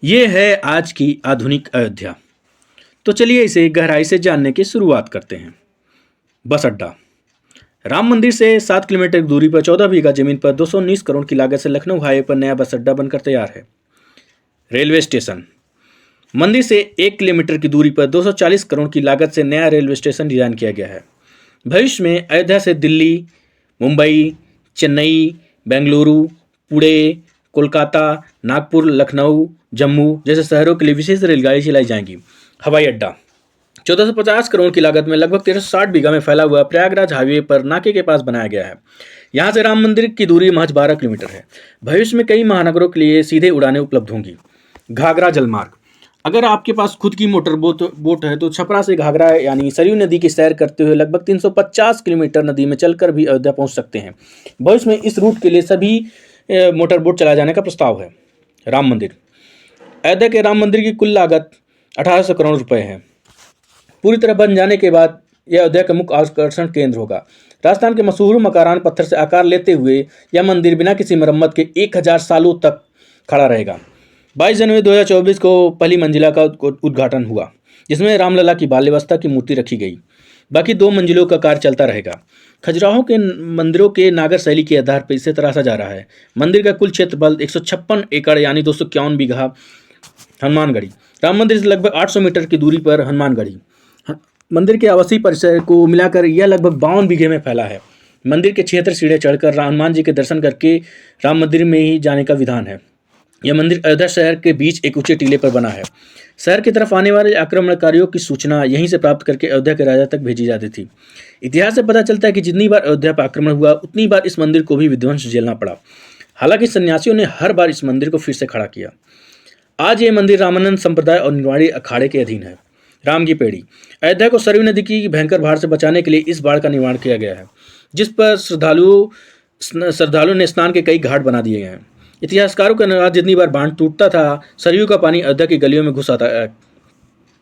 ये है आज की आधुनिक अयोध्या। तो चलिए इसे गहराई से जानने की शुरुआत करते हैं। बस अड्डा। राम मंदिर से 7 किलोमीटर की दूरी पर 14 बीघा जमीन पर 219 करोड़ की लागत से लखनऊ हाईवे पर नया बस अड्डा बनकर तैयार है। Railway station. मंदिर से 1 किलोमीटर की दूरी पर 240 करोड़ की लागत से नया रेलवे स्टेशन डिजाइन किया गया है। भविष्य में अयोध्या से दिल्ली, मुंबई, चेन्नई, बेंगलुरु, पुणे, कोलकाता, नागपुर, लखनऊ, जम्मू जैसे शहरों के लिए विशेष रेलगाड़ी चलाई जाएंगी। हवाई अड्डा। 1450 करोड़ की लागत में लगभग 1360 बीघा में फैला हुआ प्रयागराज हाईवे पर नाके के पास बनाया गया है। यहाँ से राम मंदिर की दूरी महज 12 किलोमीटर है। भविष्य में कई महानगरों के लिए सीधे उड़ानें उपलब्ध होंगी। घाघरा जलमार्ग। अगर आपके पास खुद की मोटर बोट है तो छपरा से घाघरा यानी सरयू नदी की सैर करते हुए लगभग 350 किलोमीटर नदी में चलकर भी अयोध्या पहुंच सकते हैं। भविष्य में इस रूट के लिए सभी मोटर बोट चलाए जाने का प्रस्ताव है। राम मंदिर। अयोध्या के राम मंदिर की कुल लागत 1800 करोड़ रुपए है। पूरी तरह बन जाने के बाद यह अयोध्या का मुख्य आकर्षण केंद्र होगा। राजस्थान के मशहूर मकारान पत्थर से आकार लेते हुए यह मंदिर बिना किसी मरम्मत के 1000 सालों तक खड़ा रहेगा। 22 जनवरी 2024 को पहली मंजिला का उद्घाटन हुआ, जिसमें रामलला की बाल्यावस्था की मूर्ति रखी गई। बाकी 2 मंजिलों का कार्य चलता रहेगा। खजुराहो के मंदिरों के नागर शैली के आधार पर इसे तराशा जा रहा है। मंदिर का कुल क्षेत्रफल 156 एकड़ यानी 251 बीघा। हनुमानगढ़ी। राम मंदिर से लगभग 800 मीटर की दूरी पर हनुमानगढ़ी। मंदिर के आवासीय परिसर को मिलाकर यह लगभग 52 बीघे में फैला है। मंदिर के 76 सीढ़ियाँ चढ़कर हनुमान जी के दर्शन करके राम मंदिर में ही जाने का विधान है। यह मंदिर अयोध्या शहर के बीच एक ऊंचे टीले पर बना है। शहर की तरफ आने वाले आक्रमणकारियों की सूचना यहीं से प्राप्त करके अयोध्या के राजा तक भेजी जाती थी। इतिहास से पता चलता है कि जितनी बार अयोध्या पर आक्रमण हुआ उतनी बार इस मंदिर को भी विध्वंस झेलना पड़ा। हालांकि सन्यासियों ने हर बार इस मंदिर को फिर से खड़ा किया। आज ये मंदिर रामानंद संप्रदाय और निर्वाणी अखाड़े के अधीन है। राम की पेड़ी। अयोध्या को सरयू नदी की भयंकर बाढ़ से बचाने के लिए इस बाढ़ का निर्माण किया गया है, जिस पर श्रद्धालुओं ने स्नान के कई घाट बना दिए गए हैं। इतिहासकारों के अनुसार जितनी बार बांध टूटता था, सरयू का पानी अयोध्या की गलियों में घुस आता है।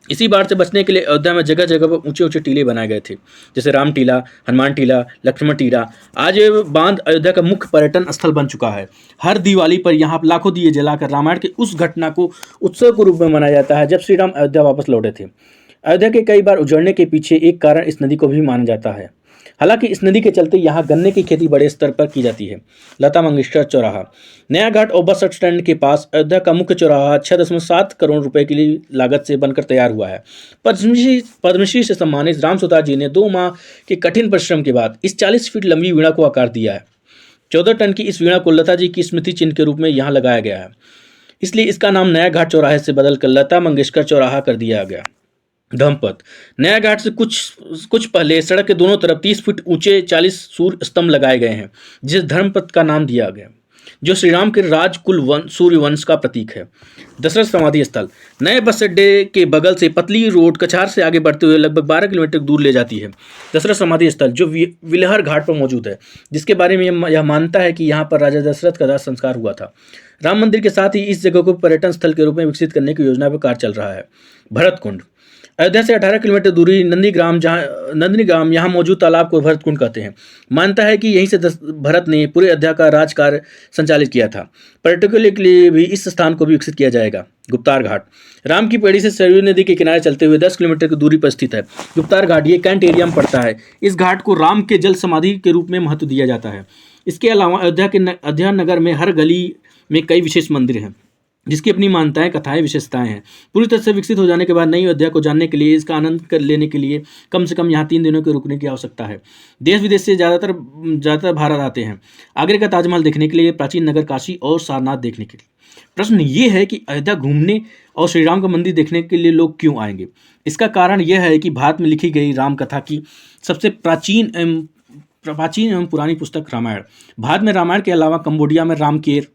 इसी बाढ़ से बचने के लिए अयोध्या में जगह जगह पर ऊंचे ऊंचे टीले बनाए गए थे, जैसे राम टीला, हनुमान टीला, लक्ष्मण टीला। आज ये बांध अयोध्या का मुख्य पर्यटन स्थल बन चुका है। हर दिवाली पर यहाँ लाखों दिए जलाकर रामायण के उस घटना को उत्सव के रूप में मनाया जाता है जब श्री राम अयोध्या वापस लौटे थे। अयोध्या के कई बार उजड़ने के पीछे एक कारण इस नदी को भी माना जाता है। हालांकि इस नदी के चलते यहाँ गन्ने की खेती बड़े स्तर पर की जाती है। लता मंगेशकर चौराहा। नया घाट और बस स्टैंड के पास अयोध्या का मुख्य चौराहा 6.7 करोड़ रुपए की लागत से बनकर तैयार हुआ है। पद्मश्री से सम्मानित राम सुतार जी ने 2 माह के कठिन परिश्रम के बाद इस 40 फीट लंबी वीणा को आकार दिया है। 14 टन की इस वीणा को लता जी की स्मृति चिन्ह के रूप में यहाँ लगाया गया है, इसलिए इसका नाम नया घाट चौराहे से बदलकर लता मंगेशकर चौराहा कर दिया गया। धर्मपथ। नया घाट से कुछ पहले सड़क के दोनों तरफ 30 फीट ऊंचे 40 सूर्य स्तंभ लगाए गए हैं, जिसे धर्मपथ का नाम दिया गया, जो श्रीराम के राजकुल सूर्य वंश का प्रतीक है। दशरथ समाधि स्थल। नए बस अड्डे के बगल से पतली रोड कछार से आगे बढ़ते हुए लगभग 12 किलोमीटर दूर ले जाती है। दशरथ समाधि स्थल जो विलहर घाट पर मौजूद है, जिसके बारे में यह मानता है कि यहाँ पर राजा दशरथ का दाह संस्कार हुआ था। राम मंदिर के साथ ही इस जगह को पर्यटन स्थल के रूप में विकसित करने की योजना पर कार्य चल रहा है। भरत कुंड। अयोध्या से 18 किलोमीटर दूरी नंदीग्राम यहाँ मौजूद तालाब को भरत कुंड कहते हैं। मानता है कि यहीं से भरत ने पूरे अयोध्या का राजकार्य संचालित किया था। पर्यटकों के लिए भी इस स्थान को भी विकसित किया जाएगा। गुप्तार घाट। राम की पेड़ी से सरयू नदी के किनारे चलते हुए 10 किलोमीटर की दूरी पर स्थित है। गुप्तार घाट ये कैंट एरिया में पड़ता है। इस घाट को राम के जल समाधि के रूप में महत्व दिया जाता है। इसके अलावा अयोध्या नगर में हर गली में कई विशेष मंदिर हैं, जिसकी अपनी मान्यताएं, कथाएं, विशेषताएं हैं। पूरी तरह से विकसित हो जाने के बाद नई अयोध्या को जानने के लिए, इसका आनंद कर लेने के लिए कम से कम यहाँ 3 दिनों के रुकने की आवश्यकता है। देश विदेश से ज़्यादातर भारत आते हैं आगरे का ताजमहल देखने के लिए, प्राचीन नगर काशी और सारनाथ देखने के लिए। प्रश्न ये है कि अयोध्या घूमने और श्री राम का मंदिर देखने के लिए लोग क्यों आएंगे। इसका कारण यह है कि भारत में लिखी गई राम कथा की सबसे प्राचीन एवं पुरानी पुस्तक रामायण। भारत में रामायण के अलावा कंबोडिया में रामकेर,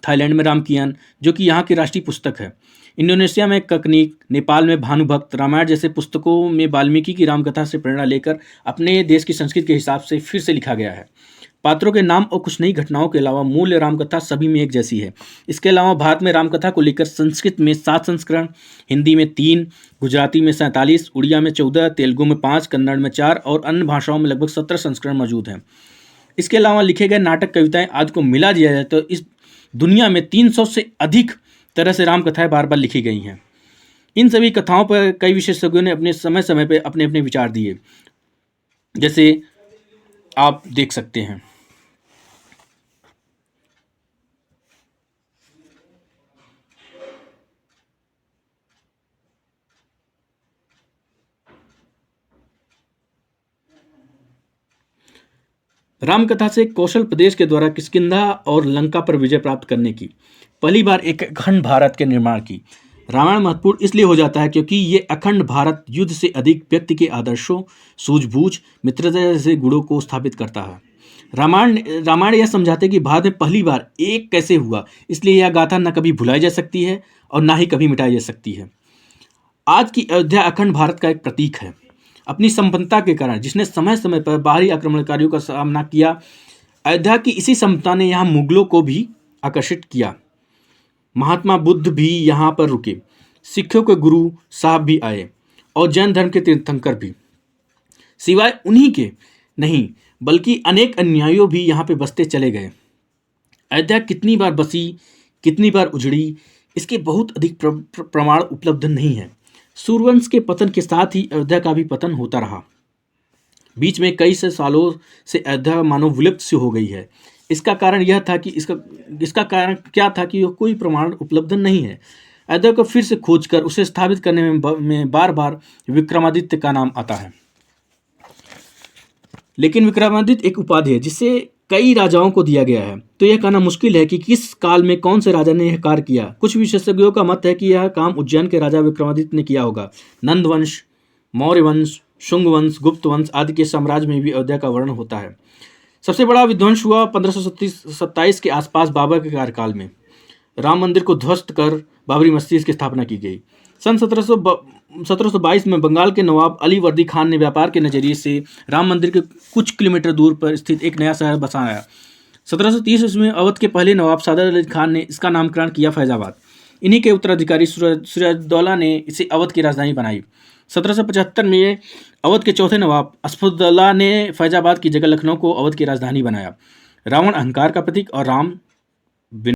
थाईलैंड में रामकियन जो कि यहाँ की राष्ट्रीय पुस्तक है, इंडोनेशिया में ककनीक, नेपाल में भानुभक्त। रामायण जैसे पुस्तकों में वाल्मीकि की रामकथा से प्रेरणा लेकर अपने देश की संस्कृति के हिसाब से फिर से लिखा गया है। पात्रों के नाम और कुछ नई घटनाओं के अलावा मूल रामकथा सभी में एक जैसी है। इसके अलावा भारत में रामकथा को लेकर संस्कृत में 7 संस्करण, हिंदी में 3, गुजराती में 47, उड़िया में 14, तेलुगु में 5, कन्नड़ में 4 और अन्य भाषाओं में लगभग 17 संस्करण मौजूद हैं। इसके अलावा लिखे गए नाटक, कविताएं आदि को मिला दिया जाए तो इस दुनिया में 300 से अधिक तरह से राम कथाएं बार बार लिखी गई हैं। इन सभी कथाओं पर कई विशेषज्ञों ने अपने समय समय पर अपने अपने विचार दिए, जैसे आप देख सकते हैं। रामकथा से कौशल प्रदेश के द्वारा किष्किंधा और लंका पर विजय प्राप्त करने की पहली बार एक अखंड भारत के निर्माण की। रामायण महत्वपूर्ण इसलिए हो जाता है क्योंकि ये अखंड भारत युद्ध से अधिक व्यक्ति के आदर्शों, सूझबूझ, मित्रता जैसे गुणों को स्थापित करता है। रामायण रामायण यह समझाते हैं कि भारत में पहली बार एक कैसे हुआ, इसलिए यह गाथा न कभी भुलाई जा सकती है और ना ही कभी मिटाई जा सकती है। आज की अयोध्या अखंड भारत का एक प्रतीक है। अपनी संपन्नता के कारण जिसने समय समय पर बाहरी आक्रमणकारियों का सामना किया, अयोध्या की इसी संपन्नता ने यहाँ मुगलों को भी आकर्षित किया। महात्मा बुद्ध भी यहाँ पर रुके, सिखों के गुरु साहब भी आए और जैन धर्म के तीर्थंकर भी। सिवाय उन्हीं के नहीं बल्कि अनेक अनुयायियों भी यहाँ पे बसते चले गए। अयोध्या कितनी बार बसी, कितनी बार उजड़ी, इसके बहुत अधिक प्रमाण उपलब्ध नहीं है। सूर्यवंश के पतन के साथ ही अयोध्या का भी पतन होता रहा। बीच में कई से सालों से अयोध्या मानो विलुप्त सी हो गई है। इसका कारण यह था कि इसका कारण क्या था कि कोई प्रमाण उपलब्ध नहीं है। अयोध्या को फिर से खोजकर उसे स्थापित करने में बार बार विक्रमादित्य का नाम आता है। लेकिन विक्रमादित्य एक उपाधि है जिसे कई राजाओं को दिया गया है, तो यह कहना मुश्किल है कि किस काल में कौन से राजा ने यह कार्य किया। कुछ विशेषज्ञों का मत है कि यह काम उज्जैन के राजा विक्रमादित्य ने किया होगा। नंद वंश, मौर्य वंश, शुंग वंश, गुप्त वंश आदि के साम्राज्य में भी अयोध्या का वर्णन होता है। सबसे बड़ा विध्वंस हुआ 1527 के आसपास बाबर के कार्यकाल में। राम मंदिर को ध्वस्त कर बाबरी मस्जिद की स्थापना की गई। सन 1722 में बंगाल के नवाब अली वर्दी खान ने व्यापार के नजरिए से राम मंदिर के कुछ किलोमीटर दूर पर स्थित एक नया शहर बसाया। 1730 में अवध के पहले नवाब सादर अली खान ने इसका नामकरण किया फैजाबाद। इन्हीं के उत्तराधिकारी सिराजुद्दौला ने इसे अवध की राजधानी बनाई। 1775 में अवध के चौथे नवाब असफुद्दौला ने फैजाबाद की जगह लखनऊ को अवध की राजधानी बनाया। रावण अहंकार का प्रतीक और राम